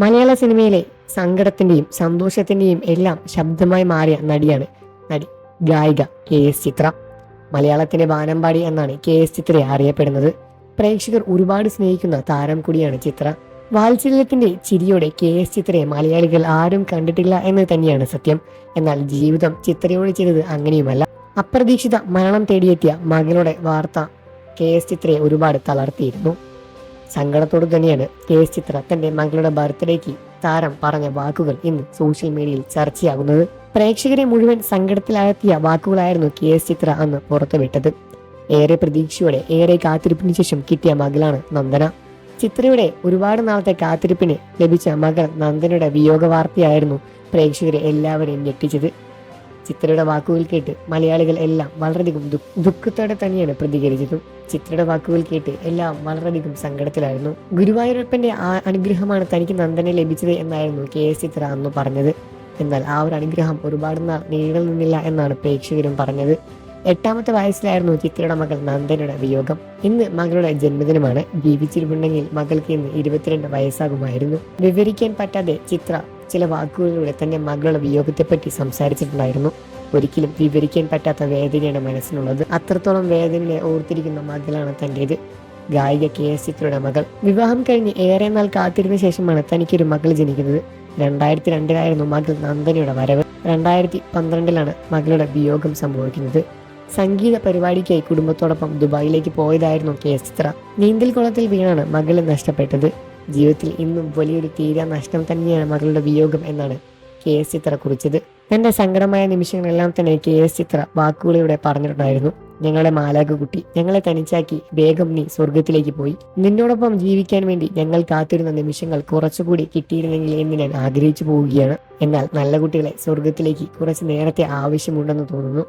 മലയാള സിനിമയിലെ സങ്കടത്തിന്റെയും സന്തോഷത്തിന്റെയും എല്ലാം ശബ്ദമായി മാറിയ നടി ഗായിക KS ചിത്ര. മലയാളത്തിന്റെ വാനമ്പാടി എന്നാണ് KS ചിത്രയെ അറിയപ്പെടുന്നത്. പ്രേക്ഷകർ ഒരുപാട് സ്നേഹിക്കുന്ന താരം കൂടിയാണ് ചിത്ര. വാത്സല്യത്തിന്റെ ചിരിയോടെ KS ചിത്രയെ മലയാളികൾ ആരും കണ്ടിട്ടില്ല എന്ന് തന്നെയാണ് സത്യം. എന്നാൽ ജീവിതം ചിത്രയോട് ചെയ്തത് അങ്ങനെയുമല്ല. അപ്രതീക്ഷിത മരണം തേടിയെത്തിയ മകളുടെ വാർത്ത KS ചിത്രയെ ഒരുപാട് തളർത്തിയിരുന്നു. സങ്കടത്തോടു തന്നെയാണ് KS ചിത്ര തന്റെ മകളുടെ ബർത്ത്ഡേക്ക് താരം പറഞ്ഞ വാക്കുകൾ ഇന്ന് സോഷ്യൽ മീഡിയയിൽ ചർച്ചയാകുന്നത്. പ്രേക്ഷകരെ മുഴുവൻ സങ്കടത്തിലാഴ്ത്തിയ വാക്കുകളായിരുന്നു KS ചിത്ര അന്ന് പുറത്തുവിട്ടത്. ഏറെ പ്രതീക്ഷയോടെ ഏറെ കാത്തിരിപ്പിന് ശേഷം കിട്ടിയ മകളാണ് നന്ദന. ചിത്രയുടെ ഒരുപാട് നാളത്തെ കാത്തിരിപ്പിന് ലഭിച്ച മകൾ നന്ദനയുടെ വിയോഗ വാർത്തയായിരുന്നു പ്രേക്ഷകരെ എല്ലാവരെയും ഞെട്ടിച്ചത്. ചിത്രയുടെ വാക്കുകൾ കേട്ട് മലയാളികൾ എല്ലാം വളരെയധികം ദുഃഖത്തോടെ തന്നെയാണ് പ്രതികരിച്ചതും. ചിത്രയുടെ വാക്കുകൾ കേട്ട് എല്ലാം വളരെയധികം സങ്കടത്തിലായിരുന്നു. ഗുരുവായൂരപ്പന്റെ അനുഗ്രഹമാണ് തനിക്ക് നന്ദനെ ലഭിച്ചത് എന്നായിരുന്നു KS ചിത്ര അന്ന് പറഞ്ഞത്. എന്നാൽ ആ ഒരു അനുഗ്രഹം ഒരുപാട് നാൾ നീണ്ടു നിന്നില്ല എന്നാണ് പ്രേക്ഷകരും പറഞ്ഞത്. 8ാമത്തെ വയസ്സിലായിരുന്നു ചിത്രയുടെ മകൾ നന്ദനയുടെ വിയോഗം. ഇന്ന് മകളുടെ ജന്മദിനമാണ്. ജീവിച്ചിരിപ്പുണ്ടെങ്കിൽ മകൾക്ക് ഇന്ന് 22 വയസ്സാകുമായിരുന്നു. വിവരിക്കാൻ പറ്റാതെ ചിത്ര ചില വാക്കുകളിലൂടെ തന്റെ മകളുടെ വിയോഗത്തെപ്പറ്റി സംസാരിച്ചിട്ടുണ്ടായിരുന്നു. ഒരിക്കലും വിവരിക്കാൻ പറ്റാത്ത വേദനയാണ് മനസ്സിനുള്ളത്. അത്രത്തോളം വേദനയെ ഓർത്തിരിക്കുന്ന മകളാണ് തൻ്റേത്. ഗായിക KS ചിത്രയുടെ മകൾ. വിവാഹം കഴിഞ്ഞ് ഏറെ നാൾ കാത്തിരുന്ന ശേഷമാണ് തനിക്കൊരു മകൾ ജനിക്കുന്നത്. 2002 മകൾ നന്ദനയുടെ വരവ്. 2012 മകളുടെ വിയോഗം സംഭവിക്കുന്നത്. സംഗീത പരിപാടിക്കായി കുടുംബത്തോടൊപ്പം ദുബായിലേക്ക് പോയതായിരുന്നു KS ചിത്ര. നീന്തൽ കുളത്തിൽ വീണാണ് മകളെ നഷ്ടപ്പെട്ടത്. ജീവിതത്തിൽ ഇന്നും വലിയൊരു തീരാ നഷ്ടം തന്നെയാണ് മകളുടെ വിയോഗം എന്നാണ് KS ചിത്ര കുറിച്ചത്. തന്റെ സങ്കടമായ നിമിഷങ്ങളെല്ലാം തന്നെ KS ചിത്ര വാക്കുകളിലൂടെ പറഞ്ഞിട്ടുണ്ടായിരുന്നു. ഞങ്ങളുടെ മാലാഖക്കുട്ടി, ഞങ്ങളെ തനിച്ചാക്കി വേഗം നീ സ്വർഗത്തിലേക്ക് പോയി. നിന്നോടൊപ്പം ജീവിക്കാൻ വേണ്ടി ഞങ്ങൾ കാത്തിരുന്ന നിമിഷങ്ങൾ കുറച്ചുകൂടി കിട്ടിയിരുന്നെങ്കിൽ എന്ന് ഞാൻ ആഗ്രഹിച്ചു പോവുകയാണ്. എന്നാൽ നല്ല കുട്ടികളെ സ്വർഗത്തിലേക്ക് കുറച്ച് നേരത്തെ ആവശ്യമുണ്ടെന്ന് തോന്നുന്നു.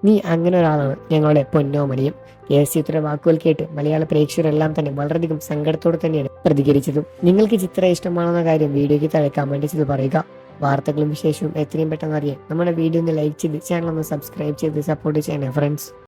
നീ അങ്ങനെ ഒരാളാണ്, ഞങ്ങളുടെ പൊന്നോമനിയും. KS ചിത്രയുടെ വാക്കുകൾ കേട്ട് മലയാള പ്രേക്ഷകരെല്ലാം തന്നെ വളരെയധികം സങ്കടത്തോടെ തന്നെയാണ് പ്രതികരിച്ചതും. നിങ്ങൾക്ക് ചിത്ര ഇഷ്ടമാണെന്ന കാര്യം വീഡിയോയ്ക്ക് താഴെ കമന്റ് ചെയ്ത് പറയുക. വാർത്തകളും വിശേഷവും എത്രയും പെട്ടെന്ന് അറിയാൻ നമ്മുടെ വീഡിയോ ഒന്ന് ലൈക്ക് ചെയ്ത് ചാനൽ ഒന്ന് സബ്സ്ക്രൈബ് ചെയ്ത് സപ്പോർട്ട് ചെയ്യണേ ഫ്രണ്ട്സ്.